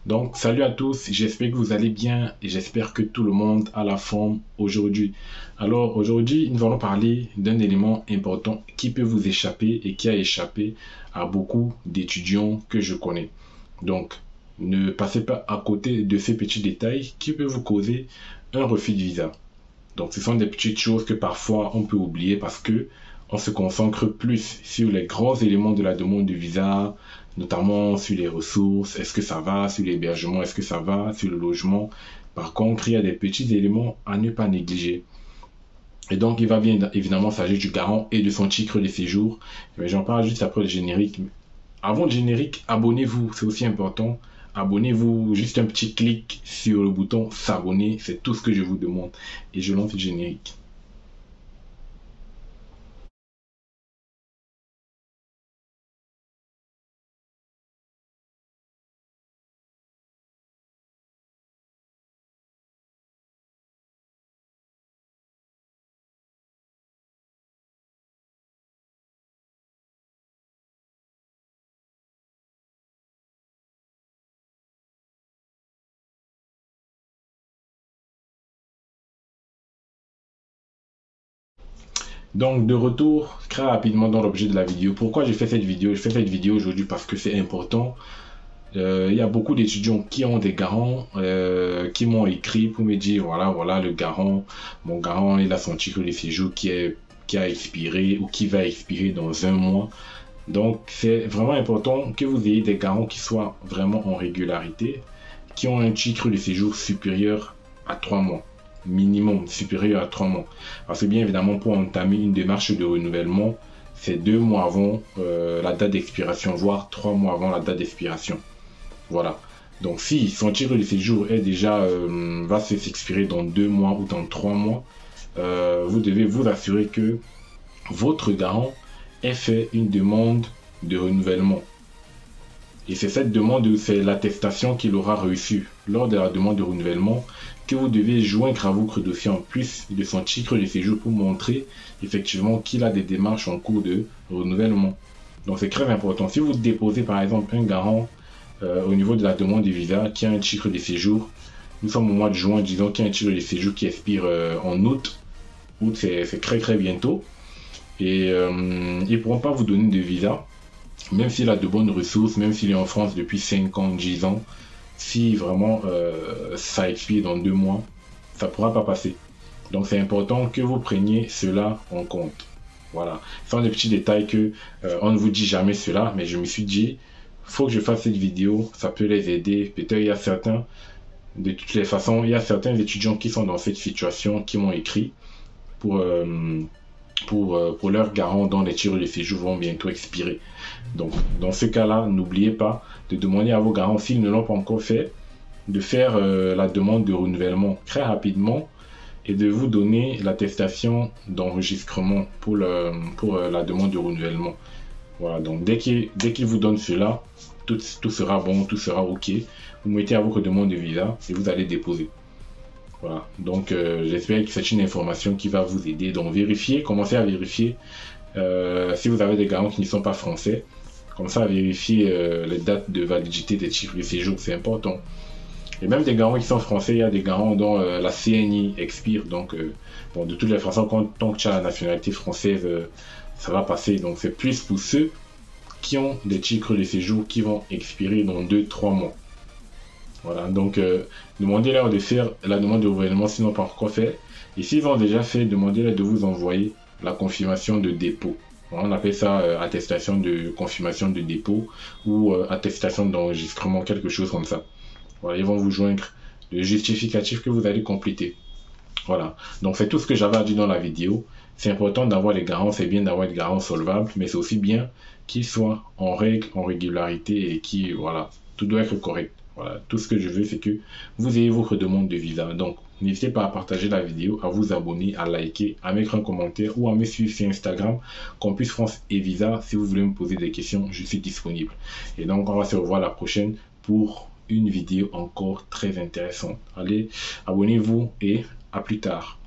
Donc, salut à tous, j'espère que vous allez bien et j'espère que tout le monde a la forme aujourd'hui. Alors, aujourd'hui, nous allons parler d'un élément important qui peut vous échapper et qui a échappé à beaucoup d'étudiants que je connais. Donc, ne passez pas à côté de ces petits détails qui peuvent vous causer un refus de visa. Donc, ce sont des petites choses que parfois on peut oublier parce que on se concentre plus sur les grands éléments de la demande de visa, notamment sur les ressources, est-ce que ça va, sur l'hébergement, est-ce que ça va, sur le logement. Par contre, il y a des petits éléments à ne pas négliger. Et donc, il va bien évidemment s'agir du garant et de son titre de séjour. Mais j'en parle juste après le générique. Avant le générique, abonnez-vous, c'est aussi important. Abonnez-vous, juste un petit clic sur le bouton s'abonner, c'est tout ce que je vous demande. Et je lance le générique. Donc, de retour très rapidement dans l'objet de la vidéo. Pourquoi j'ai fait cette vidéo? Je fais cette vidéo aujourd'hui parce que c'est important. Il y a beaucoup d'étudiants qui ont des garants, qui m'ont écrit pour me dire, voilà, le garant, mon garant, il a son titre de séjour qui a expiré ou qui va expirer dans un mois. Donc, c'est vraiment important que vous ayez des garants qui soient vraiment en régularité, qui ont un titre de séjour supérieur à 3 mois, minimum supérieur à 3 mois. Parce que bien évidemment, pour entamer une démarche de renouvellement, c'est 2 mois avant la date d'expiration, voire 3 mois avant la date d'expiration. Voilà. Donc si son titre de séjour est déjà va s'expirer dans 2 mois ou dans 3 mois, vous devez vous assurer que votre garant ait fait une demande de renouvellement. Et c'est cette demande, c'est l'attestation qu'il aura reçue lors de la demande de renouvellement que vous devez joindre à votre dossier en plus de son titre de séjour pour montrer effectivement qu'il a des démarches en cours de renouvellement. Donc c'est très important. Si vous déposez par exemple un garant au niveau de la demande de visa qui a un titre de séjour, nous sommes au mois de juin, disons qu'il y a un titre de séjour qui expire en août. Août, c'est très bientôt. Et ils ne pourront pas vous donner de visa, même s'il a de bonnes ressources, même s'il est en France depuis 5 ans, 10 ans. Si vraiment ça expire dans 2 mois, ça ne pourra pas passer. Donc c'est important que vous preniez cela en compte. Voilà. Ce sont des petits détails que on ne vous dit jamais cela, mais je me suis dit, faut que je fasse cette vidéo, ça peut les aider. Peut-être il y a certains, de toutes les façons, il y a certains étudiants qui sont dans cette situation, qui m'ont écrit pour, pour leur garant dont les titres de séjour vont bientôt expirer. Donc, dans ce cas-là, n'oubliez pas de demander à vos garants, s'ils ne l'ont pas encore fait, de faire la demande de renouvellement très rapidement et de vous donner l'attestation d'enregistrement pour la demande de renouvellement. Voilà, donc dès qu'il vous donne cela, tout sera bon, tout sera OK. Vous mettez à votre demande de visa et vous allez déposer. Voilà, donc j'espère que c'est une information qui va vous aider. Donc vérifiez, commencez à vérifier si vous avez des garants qui ne sont pas français. Comme ça, vérifier les dates de validité des titres de séjour, c'est important. Et même des garants qui sont français, il y a des garants dont la CNI expire. Donc, bon, de toutes les façons, tant que tu as la nationalité française, ça va passer. Donc, c'est plus pour ceux qui ont des titres de séjour qui vont expirer dans 2-3 mois. Voilà, donc demandez-leur de faire la demande de renouvellement s'ils n'ont pas encore fait. Et s'ils ont déjà fait, demandez-leur de vous envoyer la confirmation de dépôt. On appelle ça attestation de confirmation de dépôt ou attestation d'enregistrement, quelque chose comme ça. Voilà, ils vont vous joindre le justificatif que vous allez compléter. Voilà, donc c'est tout ce que j'avais à dire dans la vidéo. C'est important d'avoir les garants, c'est bien d'avoir des garants solvables, mais c'est aussi bien qu'ils soient en règle, en régularité et qui, voilà, tout doit être correct. Voilà, tout ce que je veux, c'est que vous ayez votre demande de visa. Donc, n'hésitez pas à partager la vidéo, à vous abonner, à liker, à mettre un commentaire ou à me suivre sur Instagram, Campus France et Visa. Si vous voulez me poser des questions, je suis disponible. Et donc, on va se revoir la prochaine pour une vidéo encore très intéressante. Allez, abonnez-vous et à plus tard.